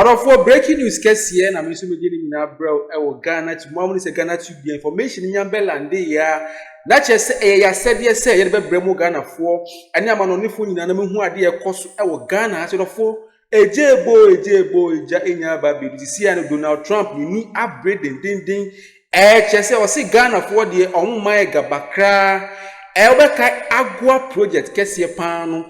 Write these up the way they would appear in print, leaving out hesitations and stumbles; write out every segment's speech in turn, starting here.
for breaking news, Kessie, and I'm assuming in our bro, our Ghana to Mom is a Ghanatube information in Yambel and they not just a said yes, say, Bremo Ghana for, and I'm on the phone in an who are dear cost our Ghana to the four. A J boy, Jainya Baby, the Sian Donald Trump, you need upgrade ding. Chese or see Ghana for the on my Gabakra, Elbaka AGOA project, Kessie Pano,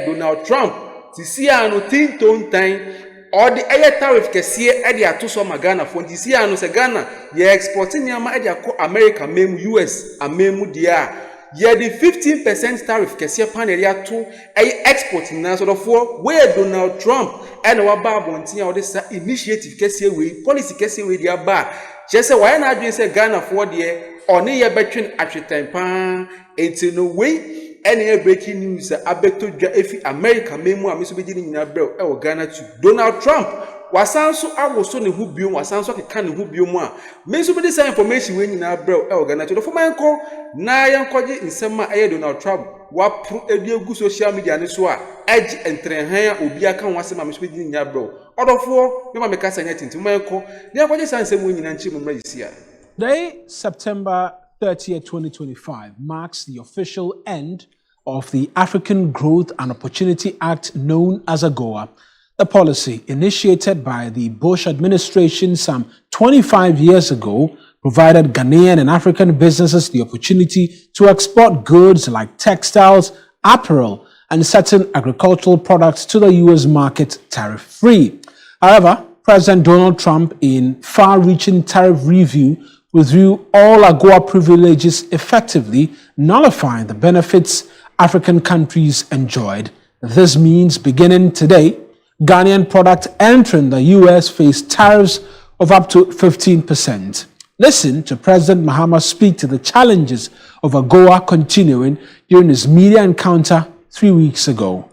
Donald Trump, the Siano Tinton time. Or the air tariff Kessie Edia to some Ghana for the Siano Ghana, ye exporting Yama Edia America, mem US, a memu dia. Ye the 15% tariff Kessie Paneria to a exporting now sort of for where Donald Trump and our Babontia or this initiative Kessie way, policy Kessie way dia bar. Just say why not say Ghana for the or near between at time pan, it's in a way. Any breaking news, Abeto Efi America, Memo, and Mr. Beginning in Abel, or Ghanatube. Donald Trump was also our son who be was also a can who be one. Mr. This information when in Abel, or Ghanatube. For my uncle, Nayan Koji in Summer Air Donald Trump, what prove a good social media and so edge and train hair will be a can once a Mr. Beginning in Abel. Other four, you make us anything to my uncle. There was a same winning and chim race here. Today, September 30th, 2025, marks the official end of the African Growth and Opportunity Act known as AGOA. The policy, initiated by the Bush administration some 25 years ago, provided Ghanaian and African businesses the opportunity to export goods like textiles, apparel, and certain agricultural products to the U.S. market tariff-free. However, President Donald Trump, in far-reaching tariff review, withdrew all AGOA privileges, effectively nullifying the benefits African countries enjoyed. This means beginning today, Ghanaian products entering the U.S. face tariffs of up to 15%. Listen to President Mahama speak to the challenges of AGOA continuing during his media encounter 3 weeks ago.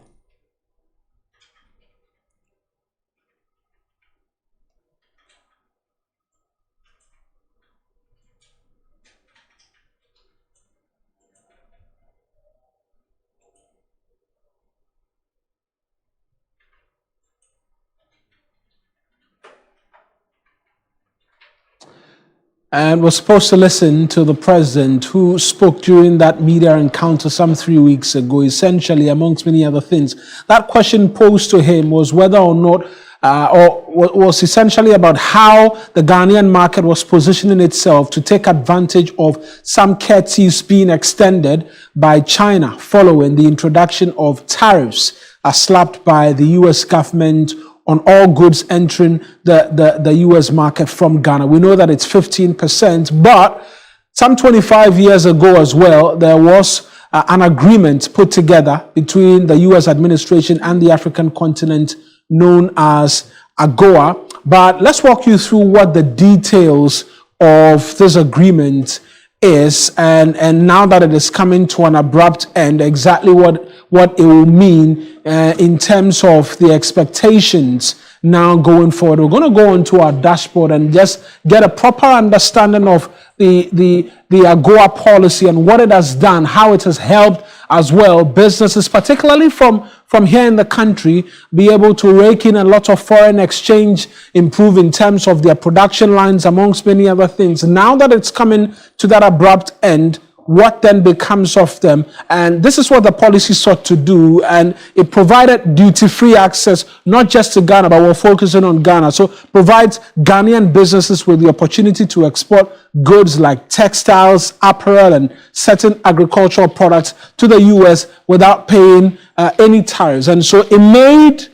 And we're supposed to listen to the president who spoke during that media encounter some 3 weeks ago, essentially, amongst many other things. That question posed to him was whether or not, was essentially about how the Ghanaian market was positioning itself to take advantage of some curtailments being extended by China following the introduction of tariffs slapped by the U.S. government on all goods entering the U.S. market from Ghana. We know that it's 15%, but some 25 years ago as well, there was an agreement put together between the U.S. administration and the African continent known as AGOA. But let's walk you through what the details of this agreement is, and now that it is coming to an abrupt end, exactly what it will mean in terms of the expectations now going forward. We're going to go onto our dashboard and just get a proper understanding of the AGOA policy and what it has done, how it has helped as well businesses, particularly from here in the country, be able to rake in a lot of foreign exchange, improve in terms of their production lines, amongst many other things. Now that it's coming to that abrupt end, what then becomes of them? And this is what the policy sought to do, and it provided duty-free access not just to Ghana, but we're focusing on Ghana. So provides Ghanaian businesses with the opportunity to export goods like textiles, apparel, and certain agricultural products to the U.S. without paying any tariffs. And so it made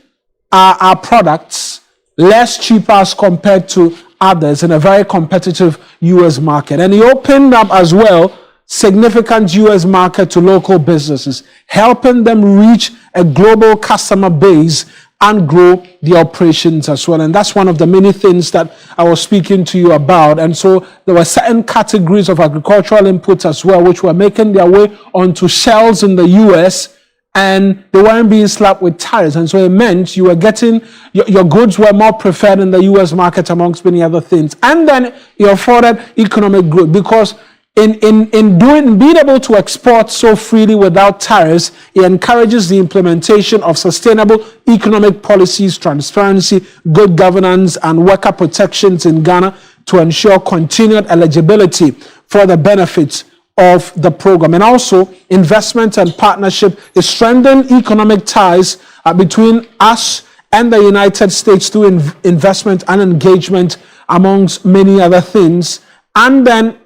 our products less cheaper as compared to others in a very competitive U.S. market. And it opened up as well significant U.S. market to local businesses, helping them reach a global customer base and grow the operations as well. And that's one of the many things that I was speaking to you about. And so there were certain categories of agricultural inputs as well, which were making their way onto shelves in the U.S., and they weren't being slapped with tariffs. And so it meant you were getting, your goods were more preferred in the U.S. market, amongst many other things. And then it afforded economic growth, because in being able to export so freely without tariffs, it encourages the implementation of sustainable economic policies, transparency, good governance, and worker protections in Ghana to ensure continued eligibility for the benefits of the program. And also, investment and partnership is strengthen economic ties between us and the United States through investment and engagement, amongst many other things. And then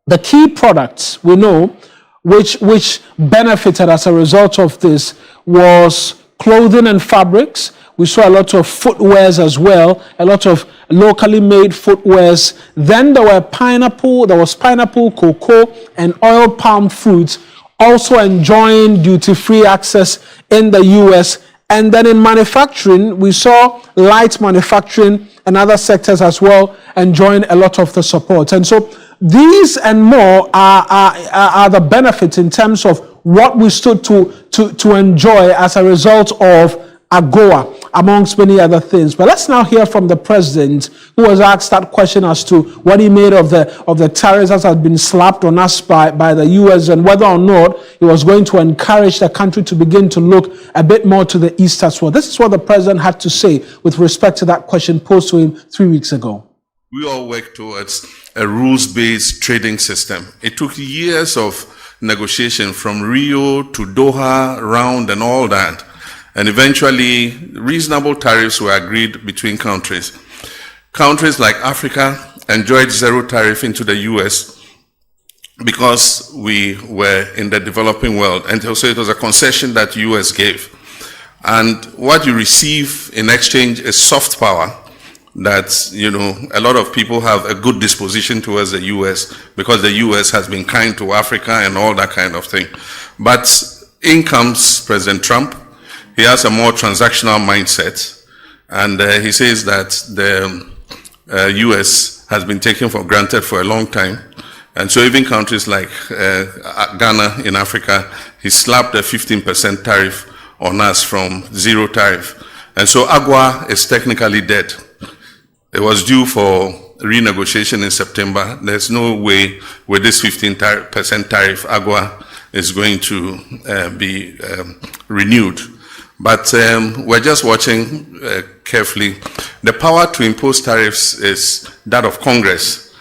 the key products we know which benefited as a result of this was clothing and fabrics. We saw a lot of footwears as well, a lot of locally made footwears. Then there was pineapple, cocoa, and oil palm fruits also enjoying duty-free access in the US. And then in manufacturing, we saw light manufacturing and other sectors as well enjoying a lot of the support. And so these and more are the benefits in terms of what we stood to enjoy as a result of AGOA, amongst many other things. But let's now hear from the president, who was asked that question as to what he made of the tariffs that had been slapped on us by the US, and whether or not he was going to encourage the country to begin to look a bit more to the east as well. This is what the president had to say with respect to that question posed to him 3 weeks ago. We all work towards a rules-based trading system. It took years of negotiation from Rio to Doha round and all that. And eventually, reasonable tariffs were agreed between countries. Countries like Africa enjoyed zero tariff into the US because we were in the developing world. And so it was a concession that US gave. And what you receive in exchange is soft power that, you know, a lot of people have a good disposition towards the US because the US has been kind to Africa and all that kind of thing. But in comes President Trump. He has a more transactional mindset, and he says that the US has been taken for granted for a long time. And so even countries like Ghana in Africa, he slapped a 15% tariff on us from zero tariff. And so AGOA is technically dead. It was due for renegotiation in September. There's no way with this 15% tariff, AGOA is going to be renewed. But we're just watching carefully. The power to impose tariffs is that of Congress.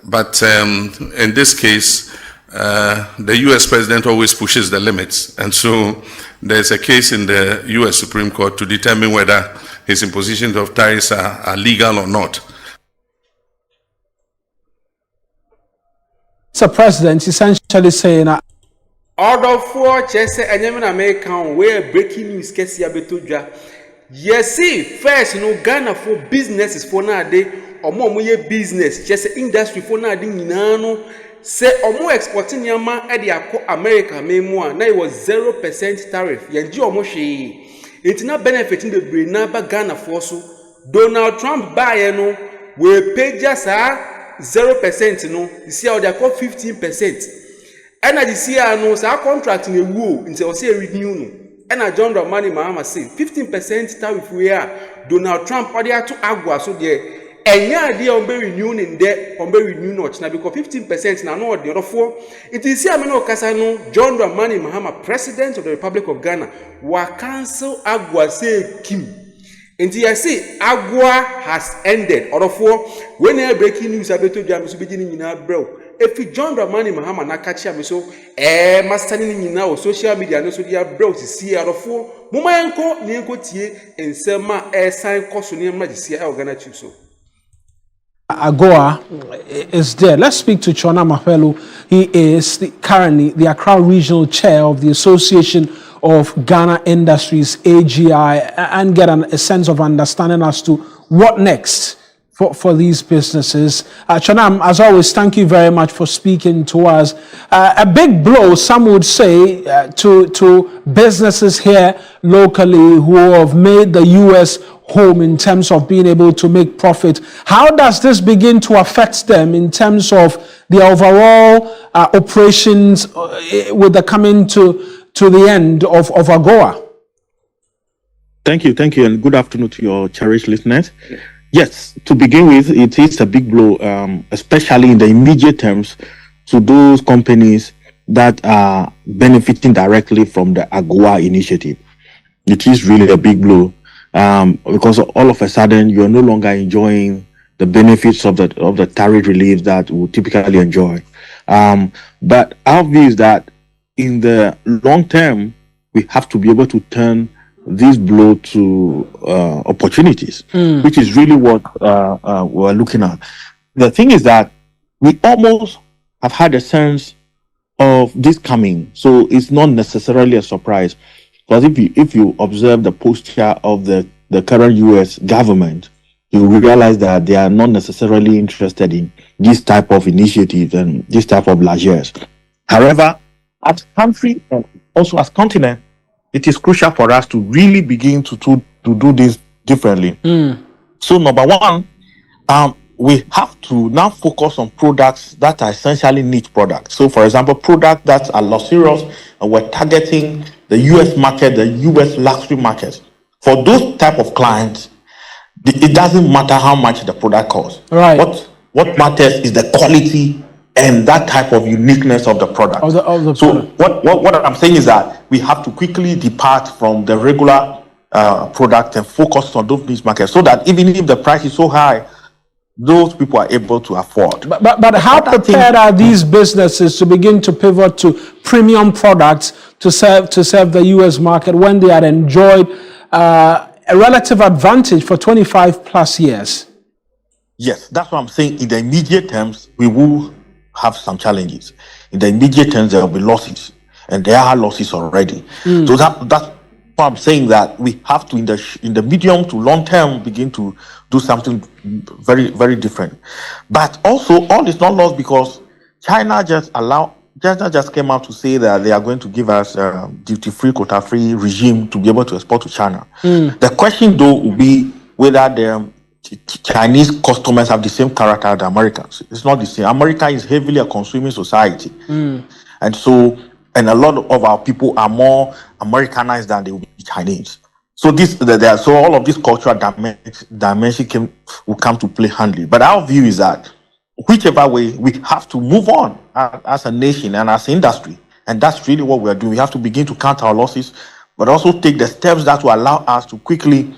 But in this case, the US president always pushes the limits. And so there's a case in the US Supreme Court to determine whether his imposition of tariffs are legal or not. So president essentially saying Order for Chese and American where breaking news Kessia Betudra. Yes, see, first, no Ghana for businesses for nowadays, or more business, Chese industry for nowadays, say, or more exporting Yama at the America, memoir, now it was 0% tariff. Yanji or Moshe. It's not benefiting the Brinaba Ghana for so. Donald Trump buy no, we pay just 0%, no, you see how they call 15%. And I see our contract in a woo until say renew. And I John Dramani Mahama say 15% tariff we are Donald Trump or to AGOA so there. And yeah, idea on be renewing in there on be renew not now because 15% now no the other four. It is here Meno Kasano John Dramani Mahama, President of the Republic of Ghana, will cancel AGOA say Kim. Until I say AGOA has ended. Other four when they breaking news about to jam so beginning in our bro. If you John Dramani Mahama na catch am so master ni nyina social media no so dia bro to see arofo moma enko ni enko tie ensema sign course ni ma di see Ghanatube so AGOA is there. Let's speak to Chona Mahelu. He is currently the Accra Regional Chair of the Association of Ghana Industries, AGI, and get a sense of understanding as to what next for these businesses. Chonam, as always, thank you very much for speaking to us. A big blow, some would say, to businesses here locally who have made the US home in terms of being able to make profit. How does this begin to affect them in terms of the overall operations with the coming to the end of AGOA? Thank you, and good afternoon to your cherished listeners. Yes, to begin with, it is a big blow, especially in the immediate terms to those companies that are benefiting directly from the AGOA initiative. It is really a big blow, because all of a sudden you are no longer enjoying the benefits of the tariff relief that we typically enjoy. But our view is that in the long term, we have to be able to turn this blow to opportunities, which is really what we're looking at. The thing is that we almost have had a sense of this coming, so it's not necessarily a surprise. Because if you observe the posture of the current U.S. government, you realize that they are not necessarily interested in this type of initiative and this type of largesse. However, as country and also as continent, it is crucial for us to really begin to do this differently. So number one, we have to now focus on products that are essentially niche products. So for example, products that are luxurious, and we're targeting the US market, the US luxury market. For those type of clients, it doesn't matter how much the product costs. Right. What matters is the quality and that type of uniqueness of the product. So what I'm saying is that we have to quickly depart from the regular product and focus on those niche markets, so that even if the price is so high, those people are able to afford. But how prepared are these businesses to begin to pivot to premium products to serve the U.S. market when they had enjoyed a relative advantage for 25 plus years? Yes, that's what I'm saying. In the immediate terms, we will have some challenges. In the immediate terms, there will be losses, and there are losses already. So that's why I'm saying that we have to, in the medium to long term, begin to do something very, very different. But also, all is not lost, because China just came out to say that they are going to give us a duty-free, quota-free regime to be able to export to China. The question, though, will be whether the Chinese customers have the same character as the Americans. It's not the same. America is heavily a consuming society, and a lot of our people are more Americanized than they will be Chinese. So all of this cultural dimension will come to play handily. But our view is that whichever way, we have to move on as a nation and as an industry, and that's really what we are doing. We have to begin to count our losses, but also take the steps that will allow us to quickly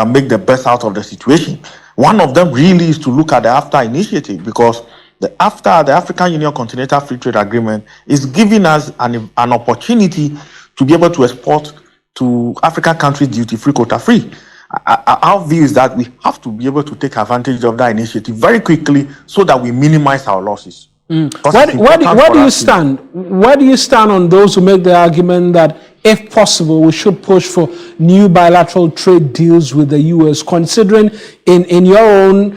make the best out of the situation. One of them really is to look at the AFTA initiative, because the African Union Continental Free Trade Agreement is giving us an opportunity to be able to export to African countries duty-free, quota-free. Our view is that we have to be able to take advantage of that initiative very quickly, so that we minimize our losses. Where do you stand? Where do you stand on those who make the argument that, if possible, we should push for new bilateral trade deals with the U.S., considering in your own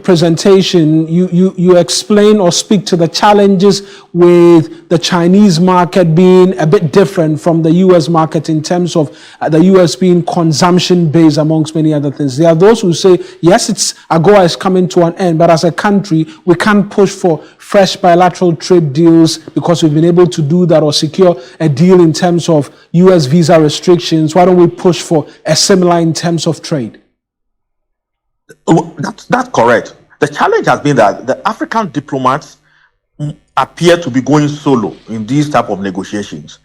presentation, you explain or speak to the challenges with the Chinese market being a bit different from the U.S. market in terms of the U.S. being consumption-based, amongst many other things. There are those who say, yes, AGOA is coming to an end, but as a country, we can't push for fresh bilateral trade deals because we've been able to do that or secure a deal in terms of U.S. visa restrictions. Why don't we push for a similar in terms of trade? That's correct. The challenge has been that the African diplomats appear to be going solo in these type of negotiations.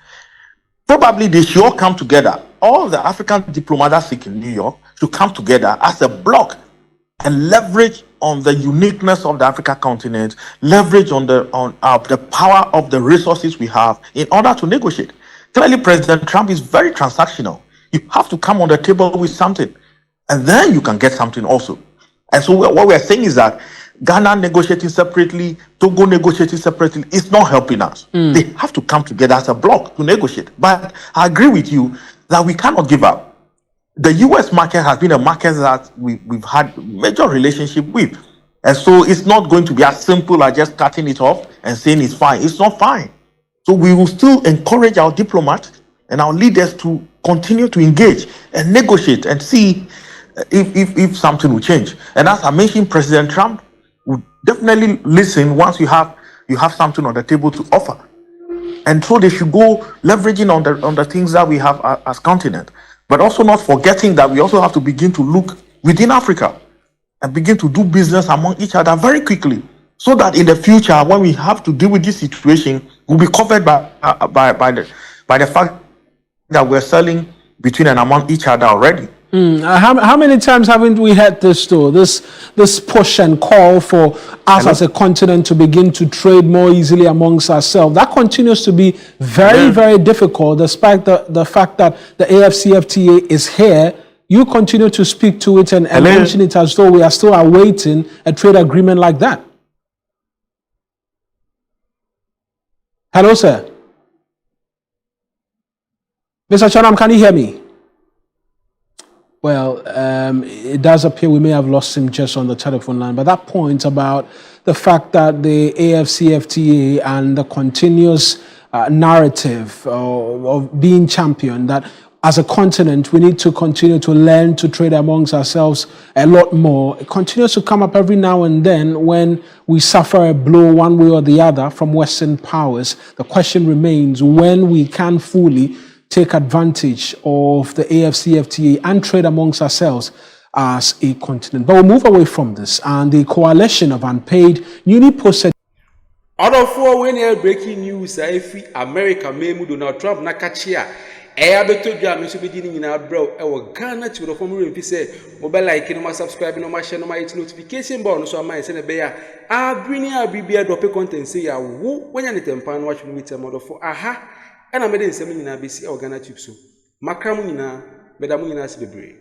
Probably they should all come together. All the African diplomats that sit in New York should come together as a bloc and leverage on the uniqueness of the African continent, leverage on the power of the resources we have in order to negotiate. Clearly, President Trump is very transactional. You have to come on the table with something, and then you can get something also. And so what we're saying is that Ghana negotiating separately, Togo negotiating separately, is not helping us. They have to come together as a bloc to negotiate. But I agree with you that we cannot give up. The U.S. market has been a market that we've had major relationship with. And so it's not going to be as simple as just cutting it off and saying it's fine. It's not fine. So we will still encourage our diplomats and our leaders to continue to engage and negotiate and see if something will change. And as I mentioned, President Trump will definitely listen once you have something on the table to offer. And so they should go leveraging on the things that we have as continent. But also not forgetting that we also have to begin to look within Africa and begin to do business among each other very quickly. so that in the future, when we have to deal with this situation, we'll be covered by the fact that we're selling between and among each other already. How many times haven't we had this though? This push and call for us as a continent to begin to trade more easily amongst ourselves. That continues to be very, very difficult, despite the fact that the AFCFTA is here. You continue to speak to it and mention it as though we are still awaiting a trade agreement like that. Hello, sir. Mr. Chanam, can you hear me? Well, it does appear we may have lost him just on the telephone line. But that point about the fact that the AFCFTA and the continuous narrative of being championed, that as a continent, we need to continue to learn to trade amongst ourselves a lot more. It continues to come up every now and then when we suffer a blow one way or the other from Western powers. The question remains when we can fully take advantage of the AFCFTA and trade amongst ourselves as a continent. But we'll move away from this, and the coalition of unpaid, newly posted. Other four when you're breaking news, if America may Donald Trump nakachia, beto jam so be dini na bro e Ghana to the former MP say mobile like no subscribe no share no hit notification bell no so am say na be ya bring ya bibia drop content say ya wo when you tempan watch me with model for aha. And I'm nsɛm nyinaa besi Ghanatube so makra mu nyinaa bɛda mu nyinaa se bebree